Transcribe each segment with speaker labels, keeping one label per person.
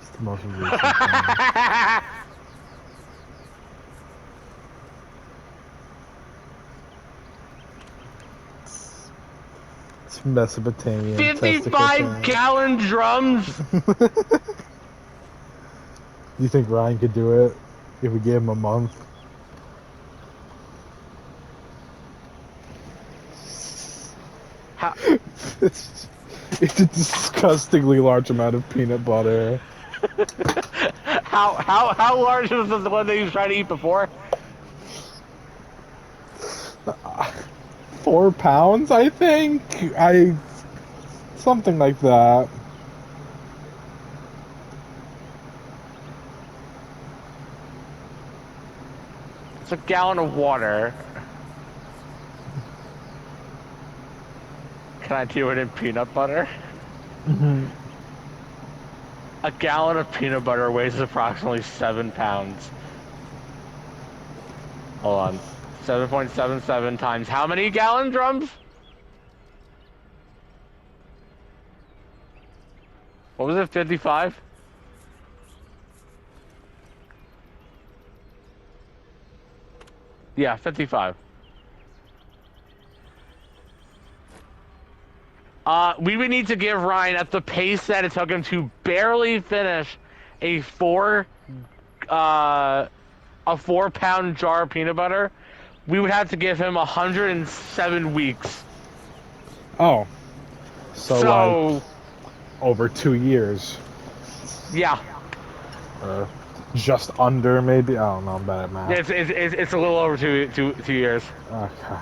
Speaker 1: It's the most recent thing. It's Mesopotamian testicle
Speaker 2: 55
Speaker 1: fat.
Speaker 2: gallon drums?
Speaker 1: Do you think Ryan could do it if we gave him a month?
Speaker 2: How,
Speaker 1: It's a disgustingly large amount of peanut butter.
Speaker 2: how large was the one that he was trying to eat before?
Speaker 1: 4 pounds, I think. Something like that.
Speaker 2: It's a gallon of water. Can I do it in peanut butter? A gallon of peanut butter weighs approximately 7 pounds. Hold on. 7.77 times how many gallon drums? What was it, 55? Yeah, 55. We would need to give Ryan, at the pace that it took him to barely finish a uh, a 4 pound jar of peanut butter, we would have to give him 107 weeks.
Speaker 1: Oh, so like
Speaker 2: So,
Speaker 1: over 2 years,
Speaker 2: yeah,
Speaker 1: or just under maybe. I don't know. I'm bad at math.
Speaker 2: it's a little over 2 years.
Speaker 1: Okay,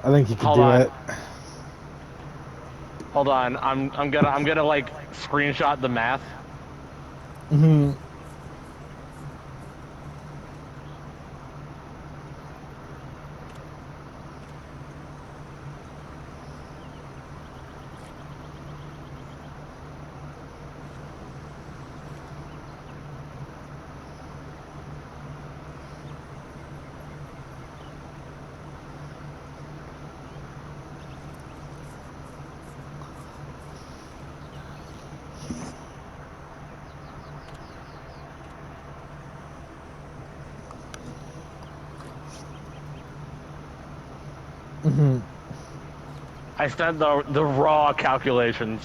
Speaker 1: I think he could
Speaker 2: Hold
Speaker 1: do
Speaker 2: on,
Speaker 1: it.
Speaker 2: hold on. I'm gonna like screenshot the math.
Speaker 1: Hmm. Hmm.
Speaker 2: I sent the raw calculations.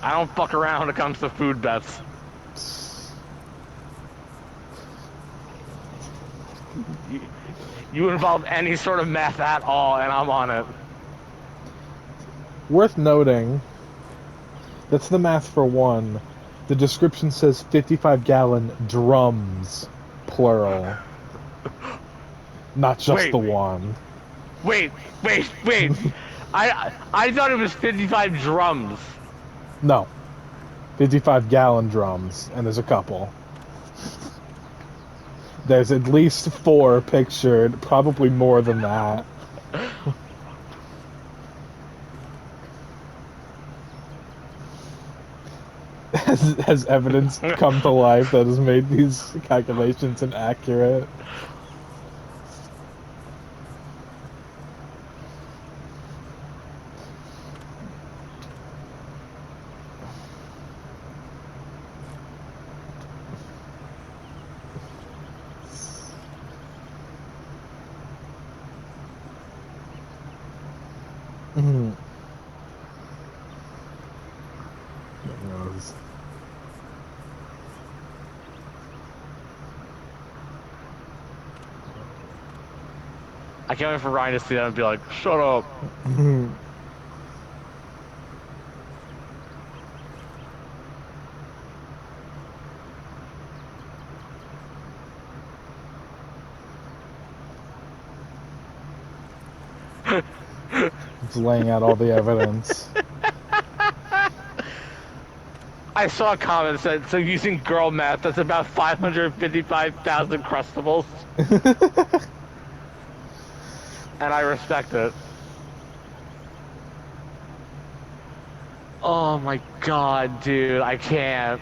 Speaker 2: I don't fuck around when it comes to food bets. You, you involve any sort of math at all, and I'm on it.
Speaker 1: Worth noting, that's the math for one. The description says 55-gallon drums, plural, not just
Speaker 2: Wait,
Speaker 1: the one.
Speaker 2: wait. I thought it was 55 drums.
Speaker 1: No, 55-gallon drums, and there's a couple. There's at least 4 pictured, probably more than that. Has evidence come to life that has made these calculations inaccurate? Mhm.
Speaker 2: I can't wait for Ryan to see that and be like, shut up.
Speaker 1: It's laying out all the evidence.
Speaker 2: I saw a comment that said, so using girl math, that's about 555,000 Crustables. And I respect it. Oh my god, dude, I can't.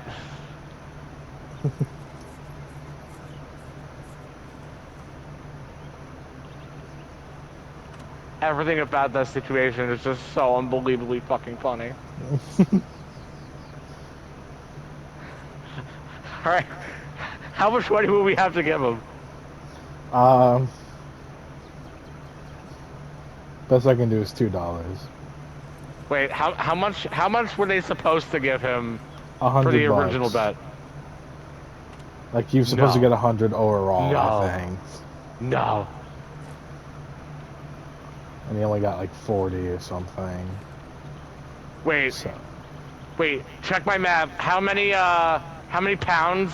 Speaker 2: Everything about that situation is just so unbelievably fucking funny. All right, how much money will we have to give him?
Speaker 1: Best I can do is $2.
Speaker 2: Wait, how much were they supposed to give him for the original
Speaker 1: $100.
Speaker 2: bet?
Speaker 1: Like you're supposed to
Speaker 2: No.
Speaker 1: get 100 overall,
Speaker 2: No.
Speaker 1: I think.
Speaker 2: No.
Speaker 1: And he only got like 40 or something.
Speaker 2: Wait.
Speaker 1: So
Speaker 2: Wait. Check my map. How many pounds?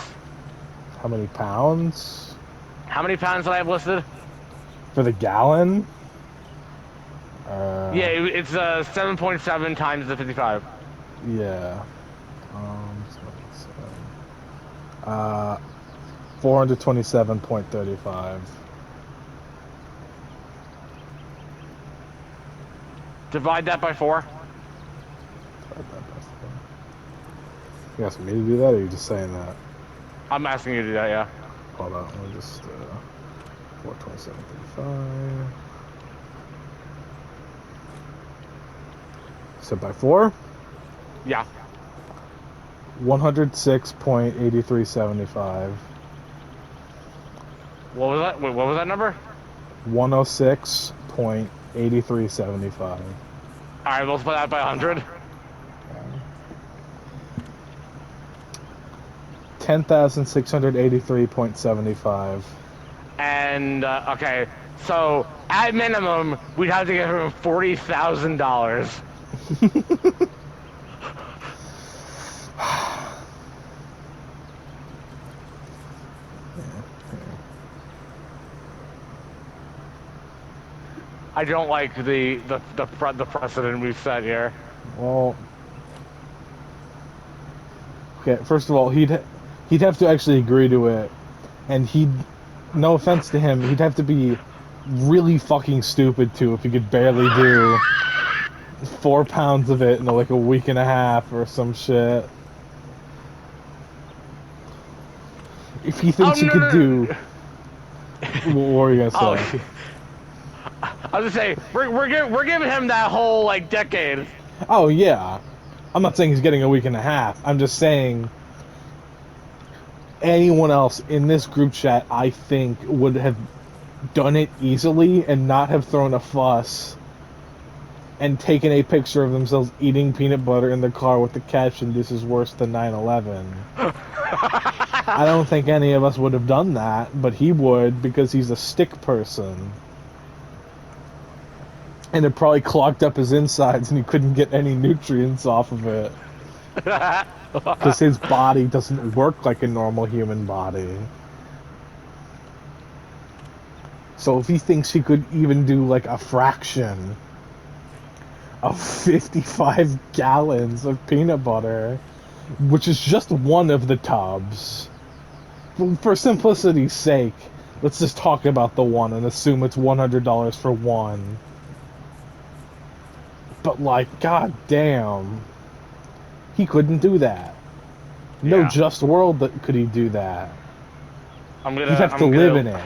Speaker 1: how many pounds?
Speaker 2: How many pounds did I have listed?
Speaker 1: For the gallon?
Speaker 2: Yeah, it's 7.7 times the 55.
Speaker 1: Yeah. 427.35.
Speaker 2: Divide that by 4.
Speaker 1: You asking me to do that, or are you just saying that?
Speaker 2: I'm asking you to do that, yeah.
Speaker 1: Hold on, let me just 427.35. So by 4?
Speaker 2: Yeah.
Speaker 1: 106.8375.
Speaker 2: What was that? Wait, what was that number?
Speaker 1: 106.8375.
Speaker 2: All right, multiply that by 100.
Speaker 1: 10,683.75.
Speaker 2: And okay, so at minimum, we'd have to give him $40,000. I don't like the precedent we've set here.
Speaker 1: Well, okay. First of all, he'd have to actually agree to it, and no offense to him, he'd have to be really fucking stupid too if he could barely do 4 pounds of it in like a week and a half or some shit. If he thinks he could do, what were you gonna say?
Speaker 2: I was gonna say we're giving him that whole like decade.
Speaker 1: Oh yeah, I'm not saying he's getting a week and a half. I'm just saying anyone else in this group chat, I think, would have done it easily and not have thrown a fuss and taken a picture of themselves eating peanut butter in the car with the caption, "This is worse than 9/11." I don't think any of us would have done that, but he would because he's a stick person. And it probably clogged up his insides and he couldn't get any nutrients off of it. Because his body doesn't work like a normal human body. So if he thinks he could even do like a fraction of 55 gallons of peanut butter, which is just one of the tubs, for simplicity's sake, let's just talk about the one and assume it's $100 for one. But like, god damn, he couldn't do that. No
Speaker 2: Yeah.
Speaker 1: just world that could he do that.
Speaker 2: He'd
Speaker 1: have to live in it.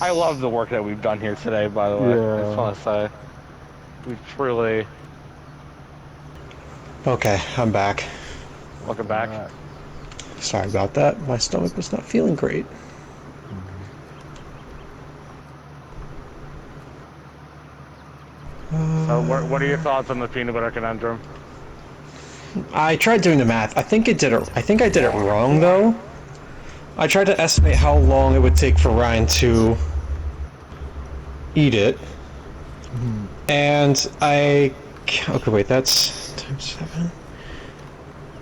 Speaker 2: I love the work that we've done here today, by the way.
Speaker 1: Yeah.
Speaker 2: I just want to say, we've truly.
Speaker 3: Okay, I'm back.
Speaker 2: Welcome back.
Speaker 3: Sorry about that. My stomach was not feeling great.
Speaker 2: So, what are your thoughts on the peanut butter conundrum?
Speaker 3: I tried doing the math. I think I did it wrong though. I tried to estimate how long it would take for Ryan to eat it. And okay, wait, that's times 7.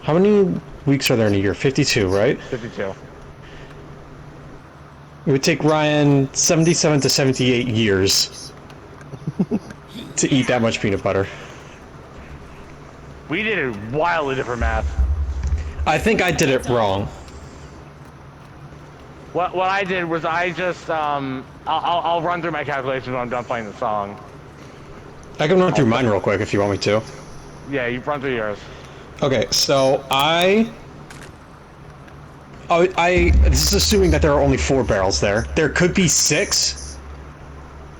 Speaker 3: How many weeks are there in a year? 52, right?
Speaker 2: 52.
Speaker 3: It would take Ryan 77 to 78 years to eat that much peanut butter.
Speaker 2: We did a wildly different math.
Speaker 3: I think I did it wrong.
Speaker 2: What I did was I just I'll run through my calculations when I'm done playing the song.
Speaker 3: I can run through mine real quick if you want me to.
Speaker 2: Yeah, you run through yours.
Speaker 3: Okay, so this is assuming that there are only 4 barrels there. There could be 6,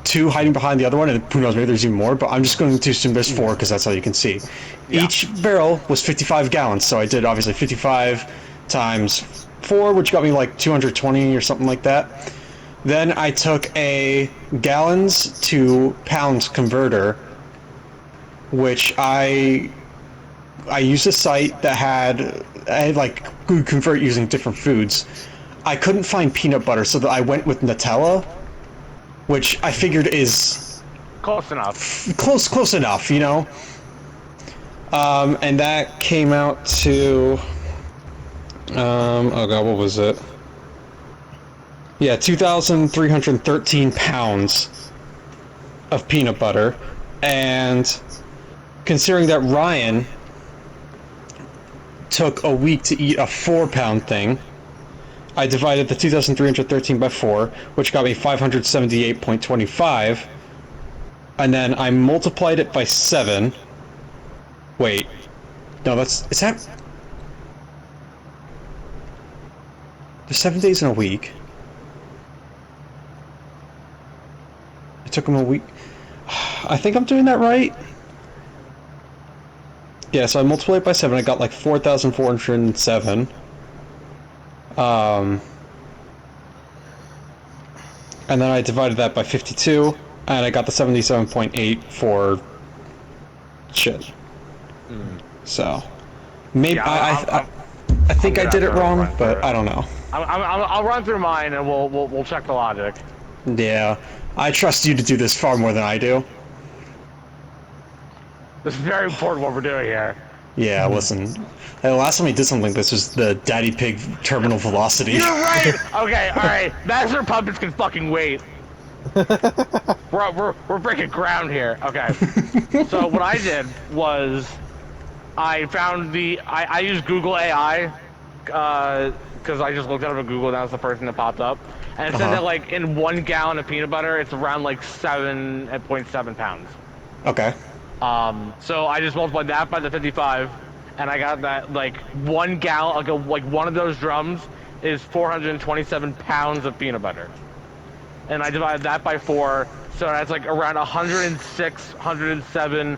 Speaker 3: 2 hiding behind the other one, and who knows, maybe there's even more, but I'm just going to assume there's 4 because that's all you can see.
Speaker 2: Yeah.
Speaker 3: Each barrel was 55 gallons, so I did obviously 55 times 4, which got me like 220 or something like that. Then I took a gallons to pounds converter, which I used a site that had like could convert using different foods. I couldn't find peanut butter, so that I went with Nutella, which I figured is
Speaker 2: Close enough.
Speaker 3: close enough, you know. And that came out to oh god, what was it? Yeah, 2,313 pounds of peanut butter, and considering that Ryan took a week to eat a 4-pound thing, I divided the 2,313 by 4, which got me 578.25, and then I multiplied it by 7. Wait, no, is that... There's 7 days in a week. It took him a week. I think I'm doing that right. Yeah, so I multiplied it by 7, I got like 4,407. And then I divided that by 52, and I got the 77.8 for shit. So, maybe
Speaker 2: Yeah,
Speaker 3: I think I did it
Speaker 2: have to
Speaker 3: wrong,
Speaker 2: run
Speaker 3: but
Speaker 2: through it.
Speaker 3: I don't know.
Speaker 2: I'll run through mine and we'll check the logic.
Speaker 3: Yeah, I trust you to do this far more than I do.
Speaker 2: This is very important what we're doing here.
Speaker 3: Yeah, listen. The last time we did something like this was the Daddy Pig Terminal Velocity.
Speaker 2: You're right. Okay, all right. Master Puppets can fucking wait. We're breaking ground here. Okay. So what I did was I found I used Google AI because I just looked it up on Google and that was the first thing that popped up, and it said that like in 1 gallon of peanut butter it's around like 7.7 pounds.
Speaker 3: Okay.
Speaker 2: So I just multiplied that by the 55, and I got that like 1 gallon, like one of those drums is 427 pounds of peanut butter, and I divided that by 4, so that's like around 106, 107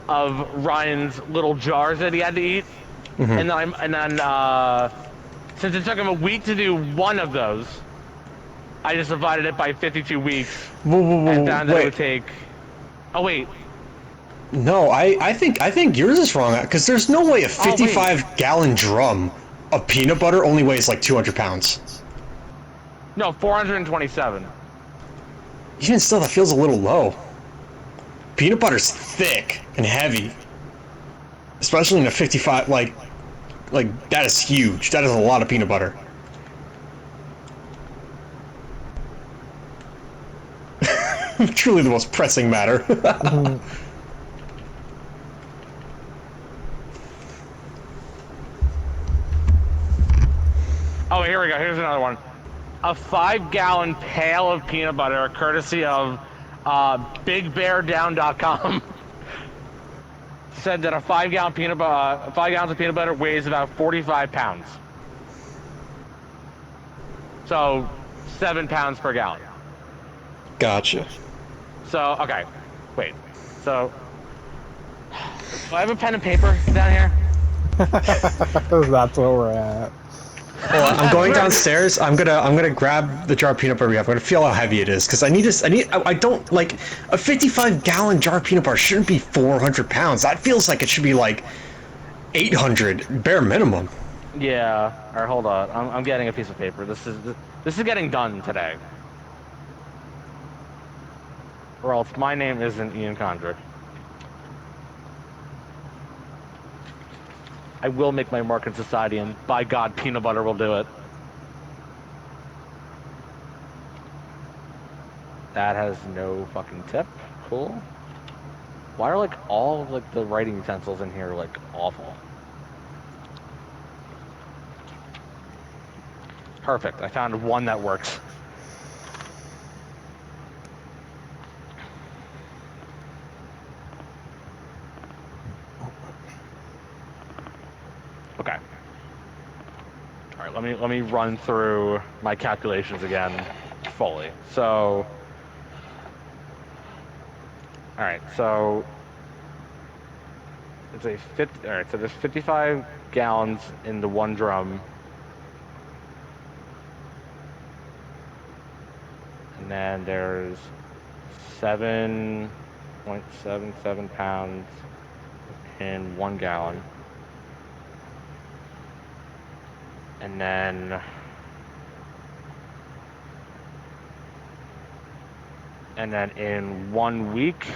Speaker 2: of Ryan's little jars that he had to eat, and then since it took him a week to do one of those, I just divided it by 52 weeks and found that it would take. Oh wait.
Speaker 3: No, I think yours is wrong, because there's no way a 55-gallon drum of peanut butter only weighs like 200 pounds.
Speaker 2: No, 427.
Speaker 3: Even still, that feels a little low. Peanut butter's thick and heavy. Especially in a 55, like that is huge. That is a lot of peanut butter. Truly the most pressing matter.
Speaker 2: Oh, here we go. Here's another one. A 5-gallon pail of peanut butter, courtesy of BigBearDown.com, said that a 5 gallons of peanut butter weighs about 45 pounds. So 7 pounds per gallon.
Speaker 3: Gotcha.
Speaker 2: So okay, wait. So do I have a pen and paper down here?
Speaker 1: That's where we're at.
Speaker 3: Well, I'm going downstairs. I'm gonna grab the jar of peanut butter we have. I'm gonna feel how heavy it is, because I don't like a 55-gallon jar of peanut butter shouldn't be 400 pounds. That feels like it should be like 800 bare minimum.
Speaker 2: Yeah. All right, hold on. I'm getting a piece of paper. This is getting done today. Or else my name isn't Ian Condrick. I will make my mark in society, and by God, peanut butter will do it. That has no fucking tip. Cool. Why are like all of like the writing utensils in here like awful? Perfect. I found one that works. Okay. All right. Let me run through my calculations again fully. So. All right. So. It's a 50. All right. So there's 55 gallons in the one drum. And then there's 7.77 pounds in 1 gallon. And then in 1 week,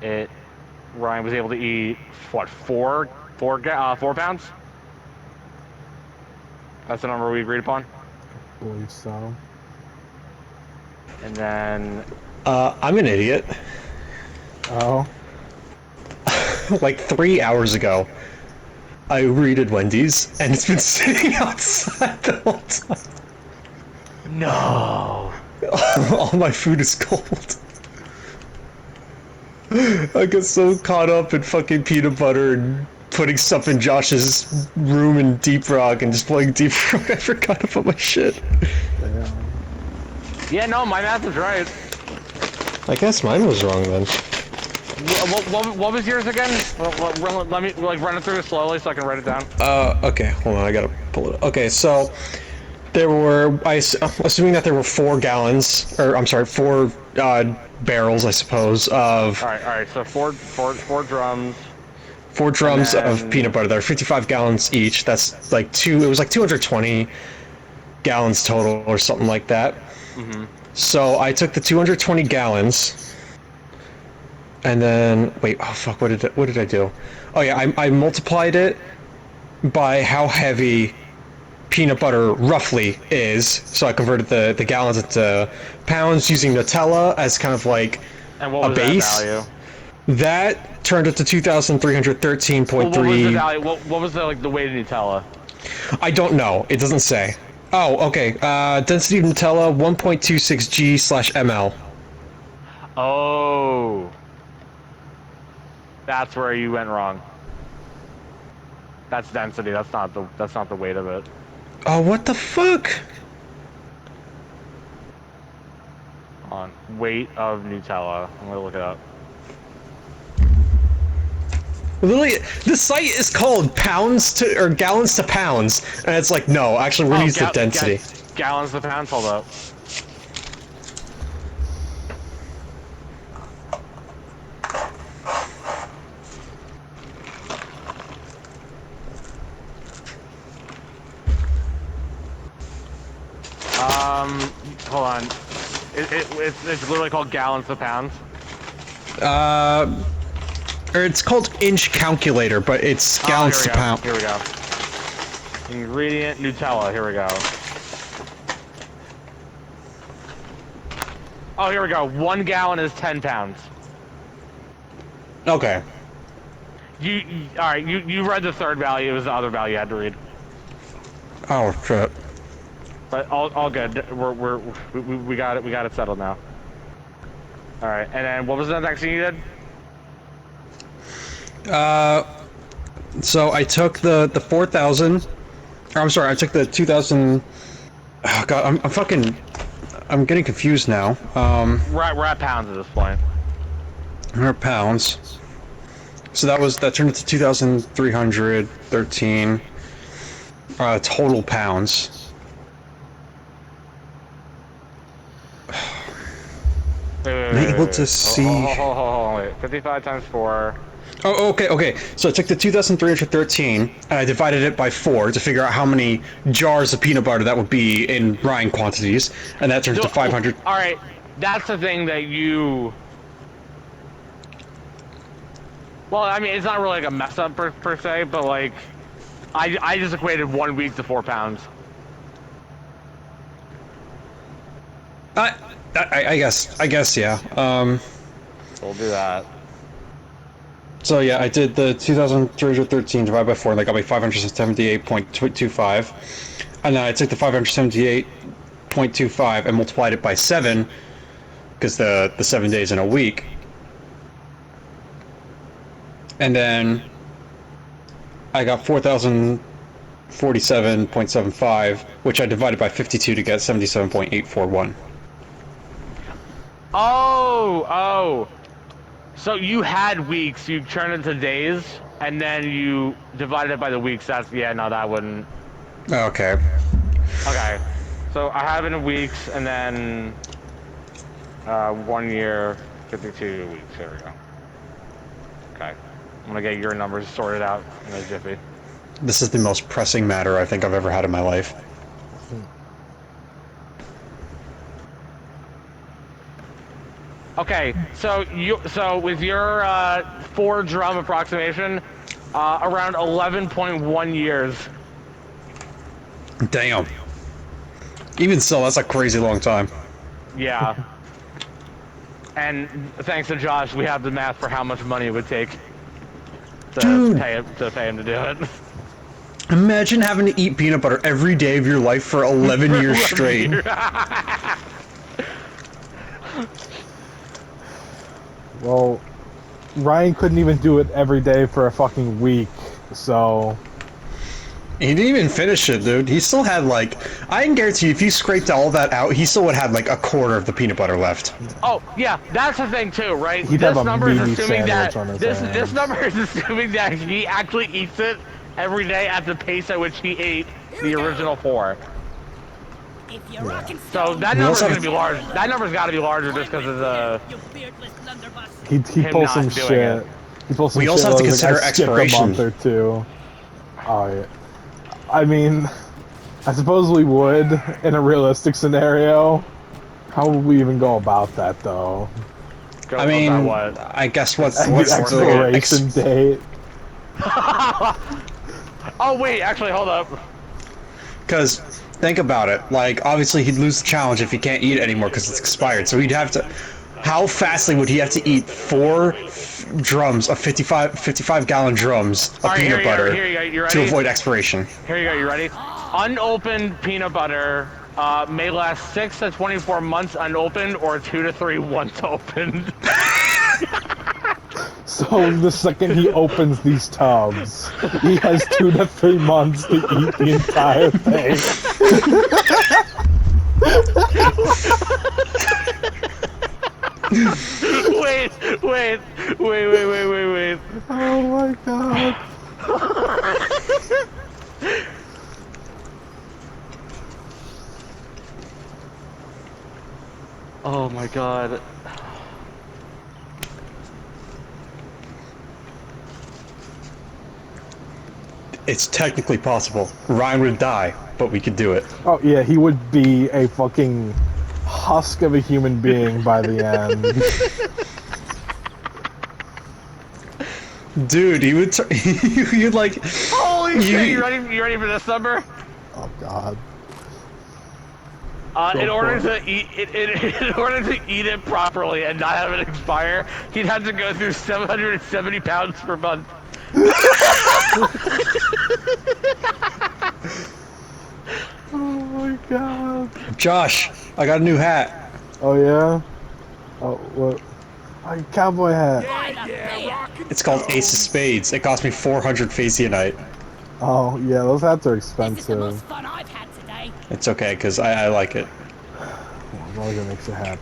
Speaker 2: Ryan was able to eat what, 4 pounds? That's the number we agreed upon.
Speaker 1: I believe so.
Speaker 2: And then
Speaker 3: I'm an idiot.
Speaker 1: Oh.
Speaker 3: Like 3 hours ago, I Uber-eated Wendy's, and it's been sitting outside the whole time.
Speaker 2: no.
Speaker 3: All my food is cold. I got so caught up in fucking peanut butter and putting stuff in Josh's room in Deep Rock and just playing Deep Rock, I forgot to put my shit.
Speaker 1: Damn.
Speaker 2: Yeah, no, my math is right.
Speaker 3: I guess mine was wrong then.
Speaker 2: What was yours again? Let me like run it through slowly so I can write it down.
Speaker 3: Okay, hold on, I gotta pull it up. Okay, so there were, assuming that there were 4 gallons, or I'm sorry, 4 barrels, I suppose, of...
Speaker 2: Alright, so four drums.
Speaker 3: 4 drums
Speaker 2: then,
Speaker 3: of peanut butter. There are 55 gallons each. That's like it was like 220 gallons total or something like that.
Speaker 2: Mm-hmm.
Speaker 3: So I took the 220 gallons, and then, wait, oh fuck, what did I do? Oh yeah, I multiplied it by how heavy peanut butter roughly is. So I converted the gallons into pounds using Nutella as kind of like
Speaker 2: and what was
Speaker 3: a base.
Speaker 2: That value?
Speaker 3: That turned it to 2,313.3.
Speaker 2: What was the value? What was the weight of Nutella?
Speaker 3: I don't know. It doesn't say. Oh, okay. Density of Nutella 1.26 g/ml.
Speaker 2: Oh, that's where you went wrong. That's density. That's not the weight of it.
Speaker 3: Oh, what the fuck?
Speaker 2: On weight of Nutella. I'm gonna look it up.
Speaker 3: Literally, the site is called pounds to or gallons to pounds, and it's like, no, actually, we're gonna use the density.
Speaker 2: Gallons to pounds. Hold up. Hold on. It's literally called gallons to pounds.
Speaker 3: Or it's called inch calculator, but it's gallons to pound.
Speaker 2: Here we go. Ingredient Nutella. Here we go. Oh, here we go. 1 gallon is 10 pounds.
Speaker 3: Okay.
Speaker 2: All right. You read the third value. It was the other value I had to read.
Speaker 3: Oh shit.
Speaker 2: But all good. We got it. We got it settled now. All right. And then what was the next thing you did?
Speaker 3: So I took the 4,000. Or I'm sorry, I took the 2,000. Oh god, I'm getting confused now.
Speaker 2: We're at pounds at this point.
Speaker 3: We're at pounds. So that turned into 2,313 total pounds.
Speaker 2: Wait,
Speaker 3: able to see.
Speaker 2: Hold on, wait. 55 times 4.
Speaker 3: Oh, okay. So I took the 2,313 and I divided it by 4 to figure out how many jars of peanut butter that would be in Ryan quantities, and that turned to 500.
Speaker 2: All right, that's the thing that you. Well, I mean, it's not really like a mess up per se, but like, I just equated 1 week to 4 pounds.
Speaker 3: I guess, yeah.
Speaker 2: We'll do that.
Speaker 3: So yeah, I did the 2,313 divided by 4, and that got me 578.25. And then I took the 578.25 and multiplied it by 7, because the 7 days in a week. And then I got 4,047.75, which I divided by 52 to get 77.841.
Speaker 2: Oh. So you had weeks, you turned into days, and then you divided it by the weeks. Yeah, no, that wouldn't.
Speaker 3: Okay.
Speaker 2: Okay. So I have it in weeks, and then 1 year, 52 weeks. There we go. Okay. I'm gonna get your numbers sorted out in a jiffy.
Speaker 3: This is the most pressing matter I think I've ever had in my life.
Speaker 2: Okay, so with your 4-drum approximation, around 11.1 years.
Speaker 3: Damn. Even still, that's a crazy long time.
Speaker 2: Yeah. And thanks to Josh, we have the math for how much money it would take to pay him to do it.
Speaker 3: Imagine having to eat peanut butter every day of your life for 11 years straight.
Speaker 1: Well, Ryan couldn't even do it every day for a fucking week, so...
Speaker 3: He didn't even finish it, dude. He still had, like... I can guarantee you, if you scraped all that out, he still would have, like, a quarter of the peanut butter left.
Speaker 2: Oh, yeah, that's the thing, too, right?
Speaker 1: He'd
Speaker 2: this
Speaker 1: have a
Speaker 2: number is
Speaker 1: meaty
Speaker 2: assuming that...
Speaker 1: sandwich on his
Speaker 2: This
Speaker 1: hands.
Speaker 2: number is assuming that he actually eats it every day at the pace at which he ate the original 4.
Speaker 4: If you're rocking
Speaker 2: So
Speaker 4: stone,
Speaker 2: that
Speaker 3: We
Speaker 2: number's
Speaker 3: also
Speaker 2: gonna
Speaker 3: have-
Speaker 2: be large. That number's gotta be larger just because of the...
Speaker 4: you beardless blunderbuss.
Speaker 1: He
Speaker 2: Him
Speaker 1: pulls
Speaker 2: not
Speaker 1: some
Speaker 2: doing
Speaker 1: shit.
Speaker 2: it.
Speaker 1: He pulls some
Speaker 3: We
Speaker 1: shit
Speaker 3: also have to
Speaker 1: where,
Speaker 3: consider
Speaker 1: like, I skipped
Speaker 3: expiration.
Speaker 1: a month or two. Oh, yeah. I mean, I suppose we would in a realistic scenario. How would we even go about that, though?
Speaker 2: Go
Speaker 3: I mean,
Speaker 2: about what?
Speaker 3: I guess what's
Speaker 1: The
Speaker 3: the
Speaker 1: expiration date.
Speaker 2: Oh wait, actually, hold up.
Speaker 3: Because think about it. Like, obviously, he'd lose the challenge if he can't eat it anymore because it's expired. So he'd have to. How fastly would he have to eat 4 drums of 55-gallon drums of
Speaker 2: Alright,
Speaker 3: peanut butter
Speaker 2: here you go. You
Speaker 3: to
Speaker 2: ready?
Speaker 3: avoid expiration?
Speaker 2: Here you go. You ready? Unopened peanut butter may last 6 to 24 months unopened, or 2 to 3 once opened.
Speaker 1: So the second he opens these tubs, he has 2 to 3 months to eat the entire thing.
Speaker 2: wait.
Speaker 1: Oh my god.
Speaker 2: Oh my god.
Speaker 3: It's technically possible. Ryan would die, but we could do it.
Speaker 1: Oh yeah, he would be a fucking husk of a human being by the end.
Speaker 3: Dude, he would. You'd like.
Speaker 2: Holy shit! You ready for this number?
Speaker 1: Oh god.
Speaker 2: In
Speaker 1: Go
Speaker 2: order
Speaker 1: for
Speaker 2: to eat in order to eat it properly and not have it expire, he'd have to go through 770 pounds per month.
Speaker 1: Oh my god.
Speaker 3: Josh, I got a new hat.
Speaker 1: Oh yeah? Oh what? My cowboy hat.
Speaker 3: It's called Ace of Spades. It cost me 400 Phasionite.
Speaker 1: Oh yeah, those hats are
Speaker 4: This is the
Speaker 1: expensive.
Speaker 4: most fun I've had today.
Speaker 3: It's okay, because I like it.
Speaker 1: As long as it makes you happy.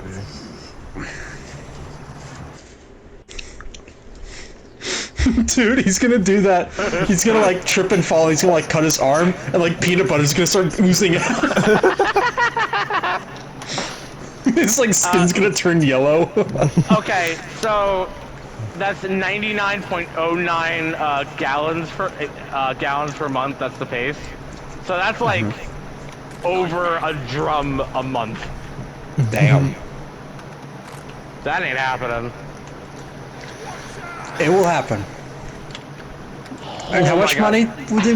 Speaker 3: Dude, he's gonna do that. He's gonna like trip and fall. He's gonna like cut his arm, and like peanut butter's gonna start oozing out. His like skin's gonna turn yellow.
Speaker 2: Okay, so that's 99.09 gallons per month. That's the pace. So that's like over a drum a month.
Speaker 3: Damn.
Speaker 2: That ain't happening.
Speaker 3: It will happen. And how
Speaker 2: Oh my
Speaker 3: much
Speaker 2: God.
Speaker 3: money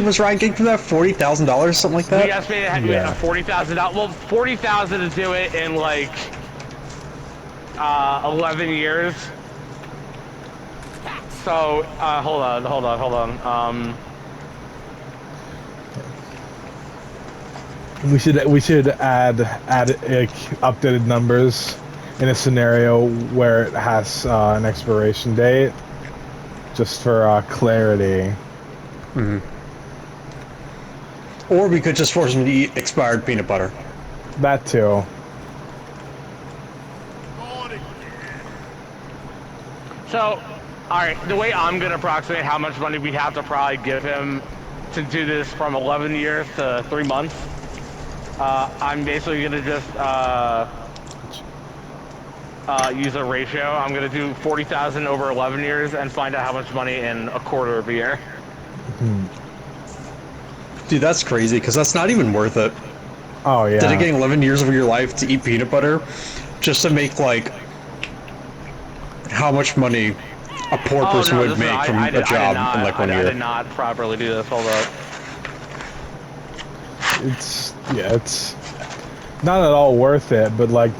Speaker 3: was Ryan getting for that? $40,000, something like
Speaker 2: We
Speaker 3: that?
Speaker 2: estimated
Speaker 1: Yeah.
Speaker 2: $40,000. Well, 40,000 to do it in like 11 years. So hold on.
Speaker 1: We should add like, updated numbers in a scenario where it has an expiration date, just for clarity.
Speaker 3: Or we could just force him to eat expired peanut butter.
Speaker 1: That too.
Speaker 2: So, all right. The way I'm gonna approximate how much money we'd have to probably give him to do this from 11 years to 3 months. I'm basically gonna just use a ratio. I'm gonna do 40,000 over 11 years and find out how much money in a quarter of a year.
Speaker 3: Dude, that's crazy, because that's not even worth it.
Speaker 1: Oh yeah.
Speaker 3: Dedicating 11 years of your life to eat peanut butter just to make, like, how much money a poor person would make from a job in, like, 1
Speaker 2: I
Speaker 3: year.
Speaker 2: did not properly do this. Hold up.
Speaker 1: It's not at all worth it, but like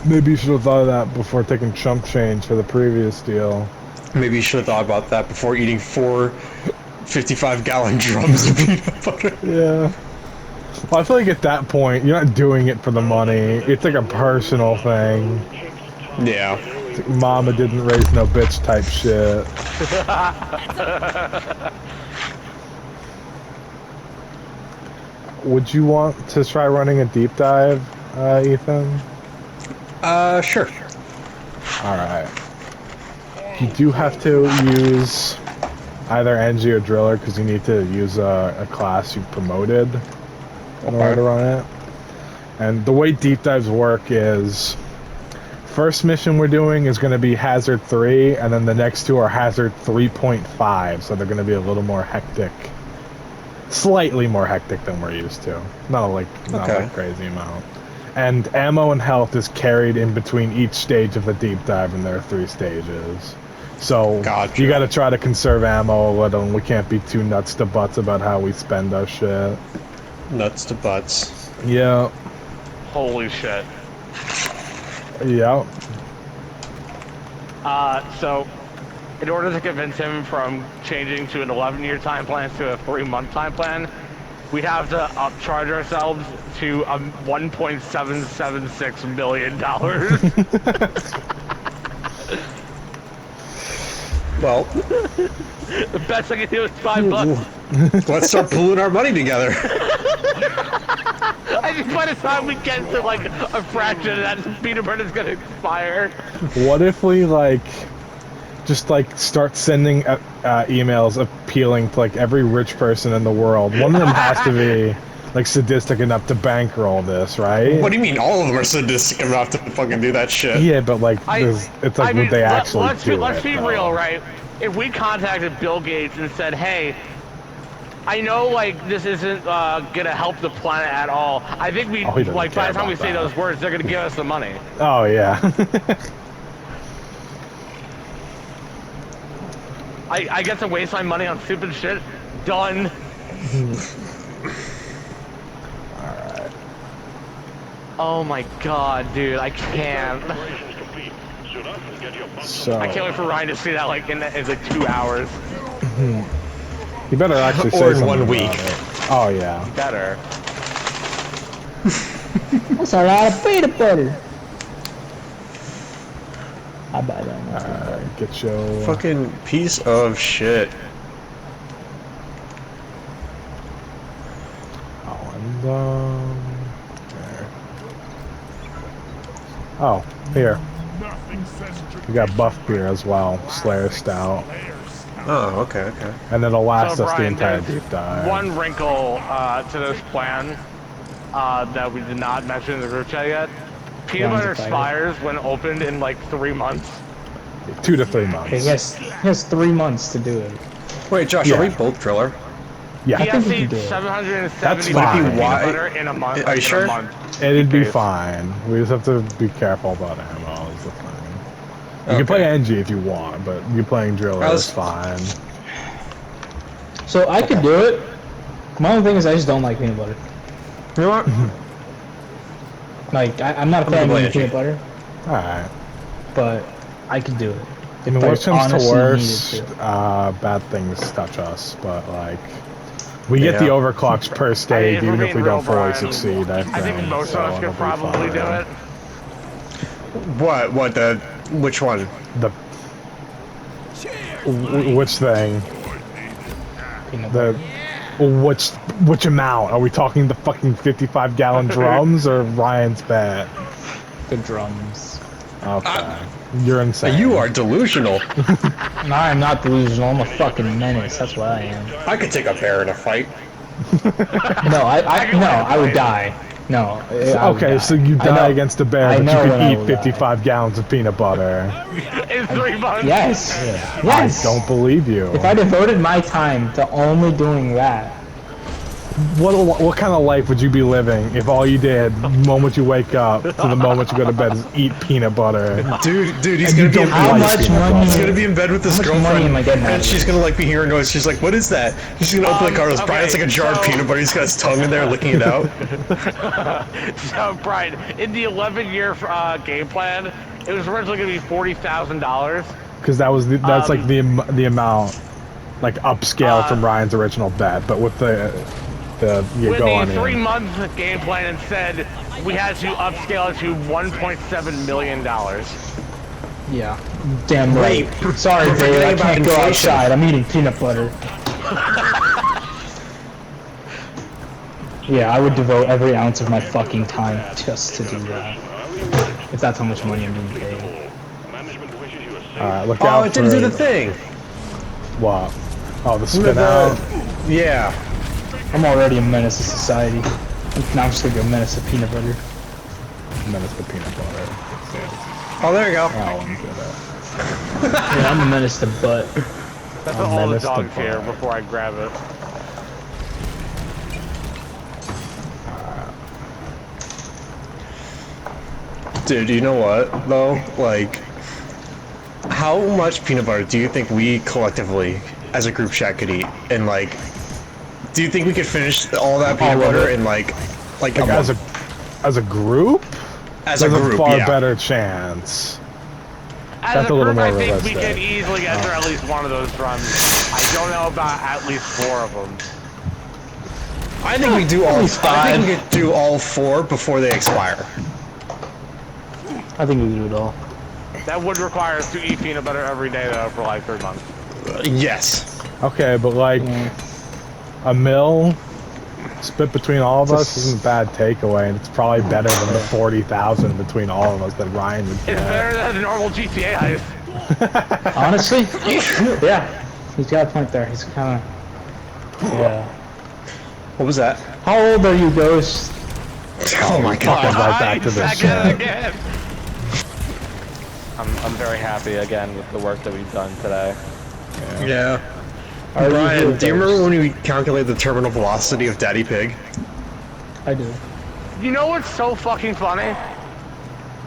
Speaker 1: maybe you should have thought of that before taking chump change for the previous deal.
Speaker 3: Maybe you should have thought about that before eating 4 55-gallon drums of peanut butter.
Speaker 1: Yeah. Well, I feel like at that point you're not doing it for the money. It's like a personal thing.
Speaker 3: Yeah.
Speaker 1: It's like mama didn't raise no bitch type shit. Would you want to try running a deep dive, Ethan?
Speaker 3: Sure.
Speaker 1: Alright. You do have to use either NG or Driller because you need to use a class you've promoted in order to run it. And the way deep dives work is first mission we're doing is going to be Hazard 3, and then the next two are Hazard 3.5, so they're going to be a little more hectic. Slightly more hectic than we're used to. Not like a crazy amount. And ammo and health is carried in between each stage of the deep dive, and there are 3 stages. So
Speaker 3: Gotcha.
Speaker 1: you got to try to conserve ammo a little, and we can't be too nuts to butts about how we spend our shit.
Speaker 3: Nuts to butts.
Speaker 1: Yeah.
Speaker 2: Holy shit.
Speaker 1: Yeah.
Speaker 2: So, in order to convince him from changing to an 11-year time plan to a 3-month time plan, we'd have to upcharge ourselves to $1.776 million.
Speaker 3: Well,
Speaker 2: The best I can do is $5.
Speaker 3: let's start pooling our money together.
Speaker 2: I think by the time we get to like a fraction of that, peanut butter is gonna expire.
Speaker 1: What if we just start sending emails appealing to like every rich person in the world? One of them has to be like sadistic enough to bankroll this, right?
Speaker 3: What do you mean all of them are sadistic enough to fucking do that shit?
Speaker 1: Yeah, but like it's like would they actually do
Speaker 2: let's
Speaker 1: it?
Speaker 2: be
Speaker 1: though?
Speaker 2: real, right? If we contacted Bill Gates and said, "Hey, I know like this isn't gonna help the planet at all," I think we
Speaker 1: he doesn't
Speaker 2: by
Speaker 1: care
Speaker 2: the time we
Speaker 1: about
Speaker 2: say
Speaker 1: that.
Speaker 2: those words, they're gonna give us the money.
Speaker 1: Oh yeah.
Speaker 2: I get to waste my money on stupid shit. Done.
Speaker 1: Alright.
Speaker 2: Oh my god, dude, I can't.
Speaker 1: So
Speaker 2: I can't wait for Ryan to see that like in like 2 hours.
Speaker 1: you better actually say
Speaker 3: Or in
Speaker 1: something
Speaker 3: 1 week.
Speaker 1: about it. Oh yeah.
Speaker 2: Better.
Speaker 5: That's a lot of peanut butter. I buy that.
Speaker 1: Alright, get your
Speaker 3: Fucking piece of shit.
Speaker 1: Oh, and there. Oh, here. We got buff beer as well, Slayer Stout.
Speaker 3: Oh, okay, okay.
Speaker 1: And it'll last
Speaker 2: So
Speaker 1: us the
Speaker 2: Brian,
Speaker 1: entire
Speaker 2: there's
Speaker 1: deep dive.
Speaker 2: one wrinkle to this plan that we did not mention in the group chat yet. Peanut
Speaker 5: One's
Speaker 2: butter
Speaker 5: a tiger.
Speaker 2: expires when opened in like 3 months.
Speaker 1: 2 to 3 months.
Speaker 5: Okay, he has 3 months to do it.
Speaker 3: Wait, Josh,
Speaker 1: Yeah.
Speaker 3: are we both driller?
Speaker 1: Yeah,
Speaker 2: He has
Speaker 5: think
Speaker 2: to
Speaker 5: we
Speaker 2: eat
Speaker 5: can do it.
Speaker 2: 770
Speaker 1: That's
Speaker 2: pounds of
Speaker 1: fine.
Speaker 2: peanut
Speaker 3: Why-
Speaker 2: butter in a month.
Speaker 3: Are you
Speaker 2: in
Speaker 3: sure?
Speaker 2: A month.
Speaker 1: it'd be
Speaker 2: Pace.
Speaker 1: fine. We just have to be careful about ammo is the thing. You can play NG if you want, but you playing driller
Speaker 3: I
Speaker 1: is
Speaker 3: was-
Speaker 1: fine.
Speaker 5: So I could do it. My only thing is I just don't like peanut butter.
Speaker 3: You know what?
Speaker 5: Like I'm not a fan
Speaker 3: gonna
Speaker 5: of
Speaker 3: blame
Speaker 5: peanut butter,
Speaker 1: Alright.
Speaker 5: but I could do it.
Speaker 1: I mean,
Speaker 5: I
Speaker 1: worst comes to
Speaker 5: honestly
Speaker 1: worst,
Speaker 5: needed to.
Speaker 1: bad things touch us, but like, we get the
Speaker 3: Yeah.
Speaker 1: overclocks per stage,
Speaker 2: If we're
Speaker 1: even if
Speaker 2: being
Speaker 1: we
Speaker 2: real,
Speaker 1: don't fully
Speaker 2: Brian,
Speaker 1: succeed. I
Speaker 2: think most
Speaker 1: so
Speaker 2: of us
Speaker 1: it'll
Speaker 2: could
Speaker 1: be
Speaker 2: probably do
Speaker 1: fine.
Speaker 2: it.
Speaker 3: What the which one?
Speaker 1: The which thing?
Speaker 5: Peanut
Speaker 1: The which amount? Are we talking the fucking 55-gallon drums or Ryan's bet?
Speaker 5: the drums.
Speaker 1: Okay, you're insane.
Speaker 3: You are delusional.
Speaker 5: No, I'm not delusional. I'm a fucking menace. That's what I am.
Speaker 3: I could take a bear in a fight.
Speaker 5: No, I would die. No. I would
Speaker 1: Okay,
Speaker 5: die.
Speaker 1: so you
Speaker 5: I
Speaker 1: die
Speaker 5: know-
Speaker 1: against a bear,
Speaker 5: I
Speaker 1: but you
Speaker 5: know when I
Speaker 1: can eat
Speaker 5: will die.
Speaker 1: 55 gallons of peanut butter.
Speaker 2: In 3 months.
Speaker 5: Yes. Yes.
Speaker 1: I don't believe you.
Speaker 5: If I devoted my time to only doing that,
Speaker 1: What kind of life would you be living if all you did, the moment you wake up to the moment you go to bed, is eat peanut butter?
Speaker 3: Dude, he's
Speaker 1: And
Speaker 3: gonna
Speaker 1: you
Speaker 3: be in
Speaker 1: don't
Speaker 5: how
Speaker 1: like
Speaker 5: much
Speaker 1: peanut
Speaker 5: money?
Speaker 3: He's gonna be in bed with his
Speaker 5: How much
Speaker 3: girlfriend,
Speaker 5: money am I getting out
Speaker 3: and
Speaker 5: of
Speaker 3: she's
Speaker 5: this?
Speaker 3: gonna like be hearing noise. She's like, "What is that?" He's gonna open the car. Goes,
Speaker 2: okay,
Speaker 3: Brian's like a jar of
Speaker 2: so-
Speaker 3: peanut butter. He's got his tongue in there, licking it out.
Speaker 2: So, Brian, in the 11-year game plan, it was originally going to be $40,000.
Speaker 1: Because that's like the amount, like upscale from Ryan's original bet. But with the you
Speaker 2: With
Speaker 1: go
Speaker 2: the
Speaker 1: on in.
Speaker 2: 3-month game plan, instead, we had to upscale it to $1.7 million.
Speaker 5: yeah. Damn right.
Speaker 3: Wait,
Speaker 5: Sorry,
Speaker 3: we're
Speaker 5: Dave. I
Speaker 3: forgetting
Speaker 5: can't
Speaker 3: about
Speaker 5: go
Speaker 3: inflation.
Speaker 5: outside. I'm eating peanut butter. Yeah, I would devote every ounce of my fucking time just to do that. If that's how much money I'm being paid.
Speaker 1: Look
Speaker 3: Oh,
Speaker 1: out
Speaker 3: it didn't
Speaker 1: for
Speaker 3: do the thing.
Speaker 1: what? Oh, the spin
Speaker 3: The-
Speaker 1: out.
Speaker 3: Yeah.
Speaker 5: I'm already a menace to society. Now I'm just gonna be a menace to peanut butter.
Speaker 1: And then it's the peanut butter.
Speaker 3: Oh, there you go.
Speaker 1: That one's good.
Speaker 5: Yeah, I'm a menace to butt.
Speaker 2: That's
Speaker 1: I'll
Speaker 2: what all the
Speaker 1: menace the
Speaker 2: dogs hear
Speaker 1: bar.
Speaker 2: before I grab it.
Speaker 3: Dude, you know what though? Like, how much peanut butter do you think we collectively, as a group chat, could eat? And like, do you think we could finish all that peanut
Speaker 1: All of
Speaker 3: butter
Speaker 1: it.
Speaker 3: in like
Speaker 1: Like
Speaker 3: a
Speaker 1: as
Speaker 3: month?
Speaker 1: a group,
Speaker 3: As a
Speaker 1: there's
Speaker 3: group?
Speaker 1: a far
Speaker 3: Yeah.
Speaker 1: better chance.
Speaker 2: As
Speaker 1: That's
Speaker 2: a
Speaker 1: a little
Speaker 2: group,
Speaker 1: more
Speaker 2: I think we
Speaker 1: realistic.
Speaker 2: could easily get through at least one of those drums. I don't know about at least 4 of them.
Speaker 3: I think we do all.
Speaker 5: least
Speaker 3: I think
Speaker 5: five.
Speaker 3: we could do all 4 before they expire.
Speaker 5: I think we can do it all.
Speaker 2: That would require us to eat peanut butter every day though for like 3 months.
Speaker 3: Yes.
Speaker 1: Okay, but like a mill split between all of us isn't a bad takeaway, and it's probably better than the 40,000 between all of us that Ryan would
Speaker 2: It's
Speaker 1: get.
Speaker 2: better than the normal GTA heist.
Speaker 5: Honestly? Yeah. He's got a point there. He's kind of... Yeah.
Speaker 3: What was that?
Speaker 5: How old are you, Ghost?
Speaker 3: Oh my
Speaker 1: Fucking
Speaker 3: god.
Speaker 1: right back to this
Speaker 2: Second
Speaker 1: shit.
Speaker 2: again. I'm very happy again with the work that we've done today.
Speaker 3: Yeah.
Speaker 5: Are
Speaker 3: Brian,
Speaker 5: you
Speaker 3: do you remember when we calculated the terminal velocity of Daddy Pig?
Speaker 5: I do.
Speaker 2: You know what's so fucking funny?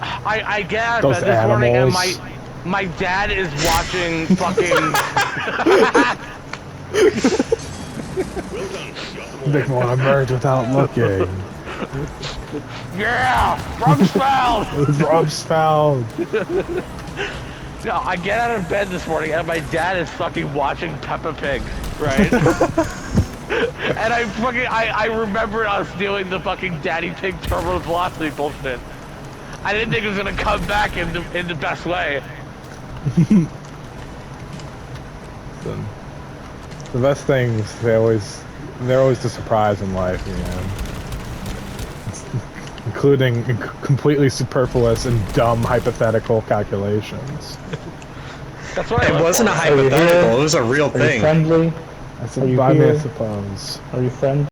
Speaker 2: I get out of
Speaker 1: Those
Speaker 2: bed this morning and
Speaker 1: animals.
Speaker 2: my dad is watching fucking
Speaker 1: They want to merge without looking.
Speaker 2: yeah, Rumsfeld.
Speaker 1: Rumsfeld.
Speaker 2: No, I get out of bed this morning and my dad is fucking watching Peppa Pig, right? And I remember us doing the fucking Daddy Pig terminal velocity bullshit. I didn't think it was gonna come back in the best way.
Speaker 1: The best things, they're always the surprise in life, man. Including completely superfluous and dumb hypothetical calculations.
Speaker 2: That's what I
Speaker 3: It
Speaker 2: look
Speaker 3: wasn't a
Speaker 2: for.
Speaker 3: hypothetical, it was a real
Speaker 5: Are you
Speaker 3: thing.
Speaker 5: friendly?
Speaker 1: That's
Speaker 5: Are you
Speaker 1: by me, I
Speaker 5: here?
Speaker 1: suppose.
Speaker 5: Are you friendly?